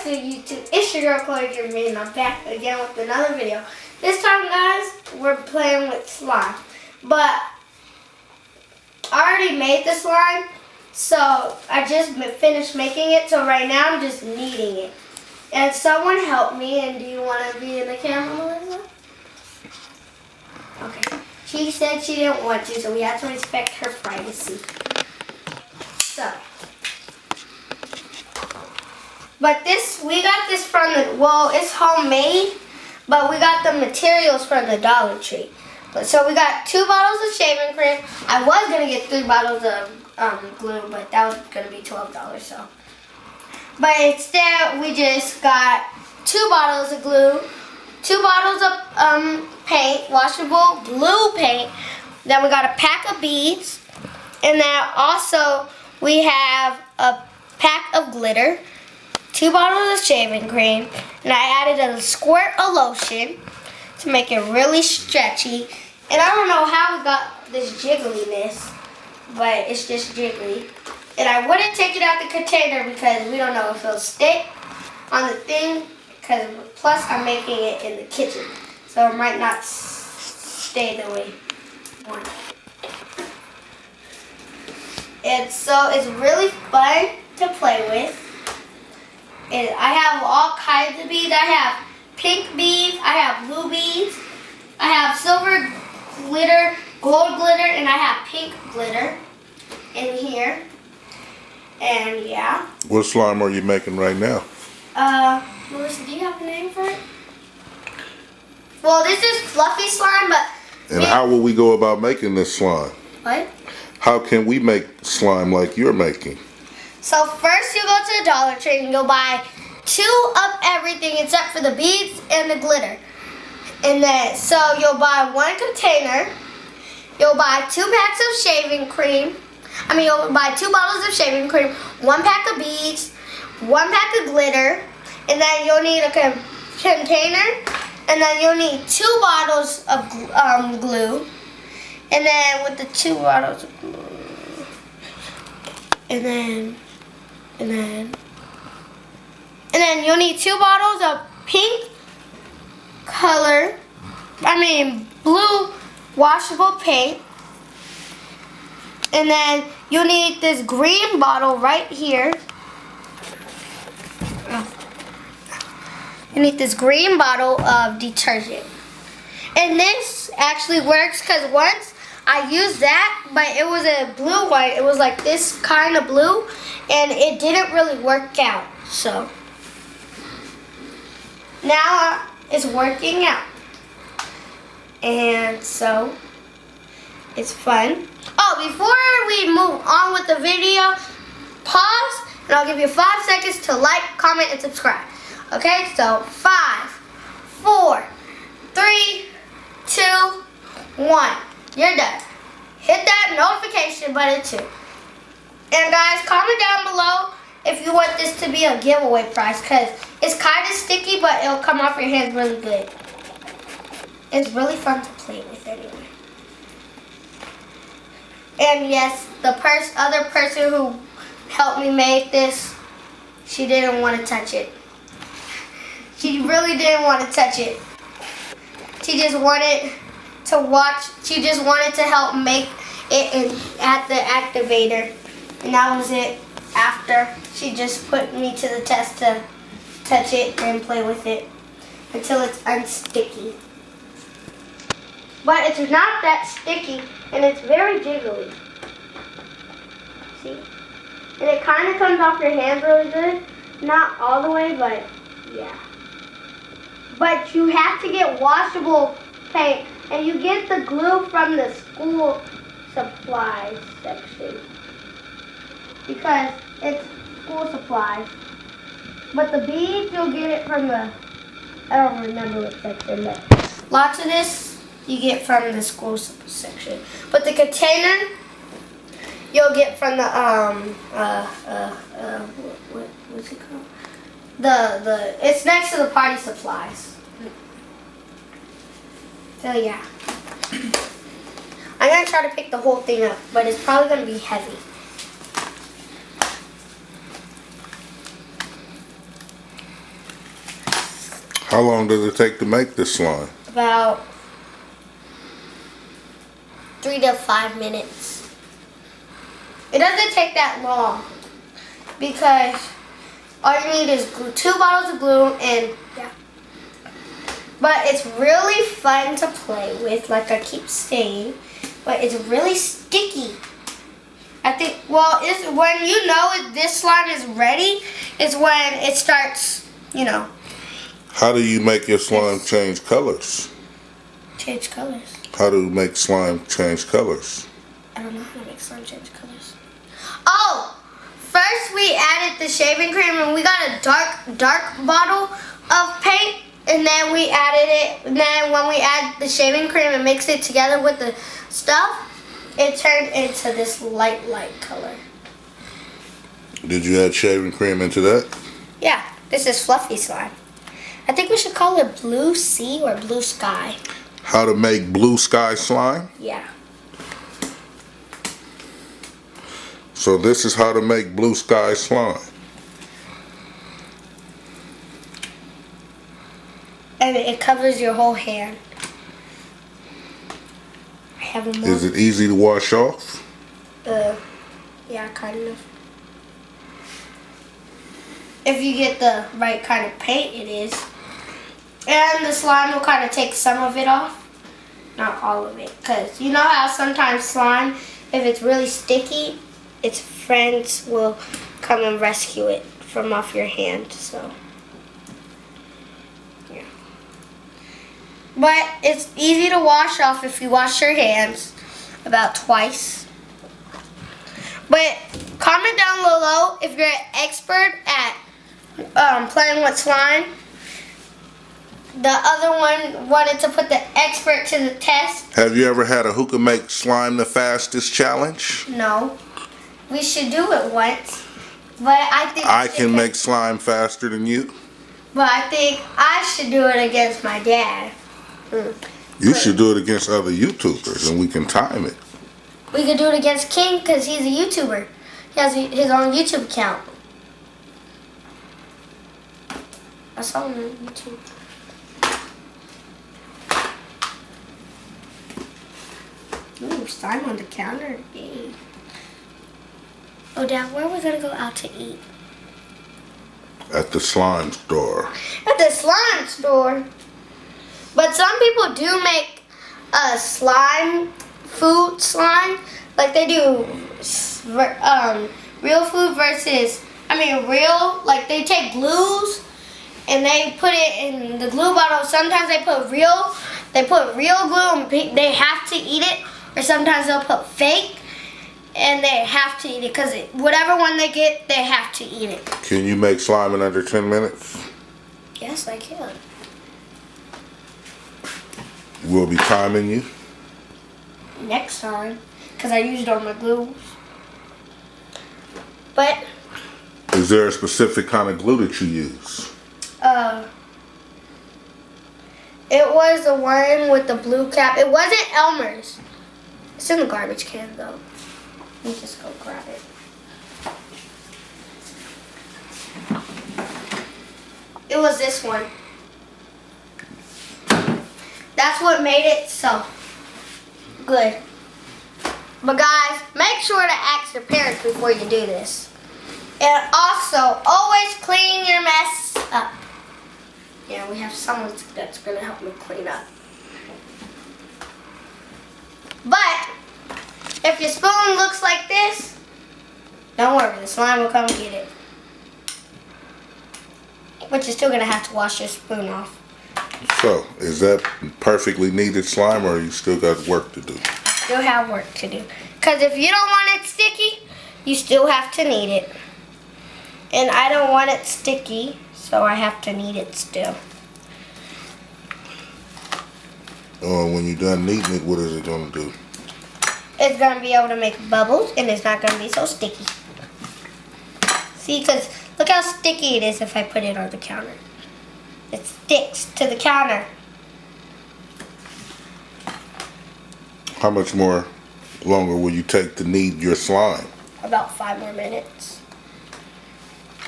good YouTube? It's your girl Chloe Jeremy, and I'm back again with another video. This time, guys, we're playing with slime. But I already made the slime, so I just finished making it. So right now, I'm just kneading it. And someone help me. And do you want to be in the camera, Melissa? Okay. She said she didn't want to, so we have to respect her privacy. So. But we got this from it's homemade, but we got the materials from the Dollar Tree. So we got 2 bottles of shaving cream. I was going to get 3 bottles of glue, but that was going to be $12, so. But instead, we just got 2 bottles of glue, 2 bottles of paint, washable blue paint. Then we got a pack of beads. And then also, we have a pack of glitter. 2 bottles of shaving cream, and I added a squirt of lotion to make it really stretchy. And I don't know how we got this jiggliness, but it's just jiggly. And I wouldn't take it out the container because we don't know if it'll stick on the thing, because plus I'm making it in the kitchen, so it might not stay the way I want it. And so it's really fun to play with. And I have all kinds of beads. I have pink beads, I have blue beads, I have silver glitter, gold glitter, and I have pink glitter in here. And yeah. What slime are you making right now? Melissa, do you have a name for it? Well, this is fluffy slime, but... And how will we go about making this slime? What? How can we make slime like you're making? So first you go to the Dollar Tree and you'll buy 2 of everything except for the beads and the glitter. And then, so you'll buy 1 container. You'll buy 2 packs of shaving cream. You'll buy 2 bottles of shaving cream, 1 pack of beads, 1 pack of glitter. And then you'll need a container. And then you'll need 2 bottles of glue. And then with the 2 bottles of glue. And then you'll need 2 bottles of pink blue washable paint. And then you'll need this green bottle right here. You need this green bottle of detergent. And this actually works because once I used that, but it was a blue one. It was like this kind of blue, and it didn't really work out. So now it's working out, and so it's fun. Oh, before we move on with the video, pause, and I'll give you 5 seconds to like, comment, and subscribe. Okay, so 5, 4, 3, 2, 1. You're done. Hit that notification button too. And guys, comment down below if you want this to be a giveaway prize, because it's kind of sticky, but it'll come off your hands really good. It's really fun to play with anyway. And yes, the other person who helped me make this, she didn't want to touch it. She really didn't want to touch it. She just wanted to watch. She just wanted to help make it at the activator, and that was it. After she just put me to the test to touch it and play with it until it's unsticky. But it's not that sticky, and it's very jiggly. See? And it kind of comes off your hands really good. Not all the way, but yeah. But you have to get washable paint. And you get the glue from the school supplies section, because it's school supplies. But the beads, you'll get it from I don't remember what section, but lots of this you get from the school section. But the container, you'll get from the, what's it called? It's next to the party supplies. So yeah, I'm going to try to pick the whole thing up, but it's probably going to be heavy. How long does it take to make this slime? About 3 to 5 minutes. It doesn't take that long because all you need is glue, 2 bottles of glue, and yeah. But it's really fun to play with, like I keep saying. But it's really sticky. I think, well, it's when you know this slime is ready, is when it starts, you know. How do you make your slime change colors? Change colors. How do you make slime change colors? I don't know how to make slime change colors. Oh! First we added the shaving cream and we got a dark bottle of paint. And then we added it, and then when we add the shaving cream and mix it together with the stuff, it turned into this light color. Did you add shaving cream into that? Yeah, this is fluffy slime. I think we should call it blue sea or blue sky. How to make blue sky slime? Yeah. So this is how to make blue sky slime. And it covers your whole hand. I have a more. Is it easy to wash off? Yeah, kind of. If you get the right kind of paint, it is. And the slime will kind of take some of it off. Not all of it. Because you know how sometimes slime, if it's really sticky, its friends will come and rescue it from off your hand. So, yeah. But it's easy to wash off if you wash your hands about twice. But comment down below if you're an expert at playing with slime. The other one wanted to put the expert to the test. Have you ever had a who can make slime the fastest challenge? No. We should do it once. But I think I can make slime faster than you. But I think I should do it against my dad. You should do it against other YouTubers and we can time it. We could do it against King because he's a YouTuber. He has his own YouTube account. I saw him on YouTube. Ooh, slime on the counter. Yay. Oh, Dad, where are we going to go out to eat? At the slime store. At the slime store. But some people do make a slime, food slime. Like they do real food versus, like they take glues and they put it in the glue bottle. Sometimes they put real glue and they have to eat it. Or sometimes they'll put fake and they have to eat it because whatever one they get, they have to eat it. Can you make slime in under 10 minutes? Yes, I can. We'll be timing you. Next time, because I used all my glue. But Is there a specific kind of glue that you use? it was the one with the blue cap. It wasn't Elmer's. It's in the garbage can though. Let me just go grab it. It was this one. That's what made it so good. But guys, make sure to ask your parents before you do this. And also, always clean your mess up. Yeah, we have someone that's going to help me clean up. But, if your spoon looks like this, don't worry, the slime will come get it. But you're still going to have to wash your spoon off. So, is that perfectly kneaded slime or you still got work to do? Still have work to do. Because if you don't want it sticky, you still have to knead it. And I don't want it sticky, so I have to knead it still. When you're done kneading it, what is it going to do? It's going to be able to make bubbles, and it's not going to be so sticky. See, because look how sticky it is if I put it on the counter. It sticks to the counter. How much more longer will you take to knead your slime? About 5 more minutes.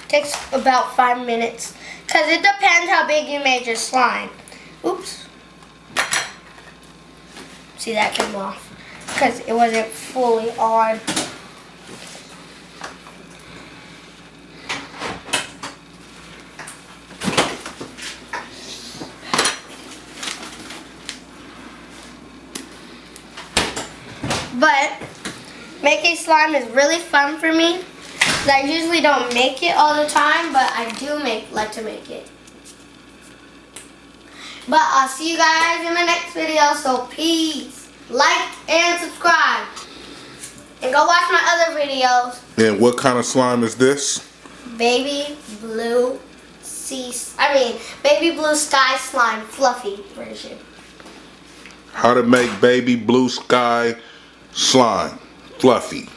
Takes about 5 minutes. Because Because it depends how big you made your slime. Oops. See, that came off. Because it wasn't fully on. But making slime is really fun for me. I usually don't make it all the time, but I do like to make it. But I'll see you guys in my next video, so peace. Like and subscribe. And go watch my other videos. And what kind of slime is this? Baby blue sky slime, fluffy version. How to make baby blue sky slime, fluffy.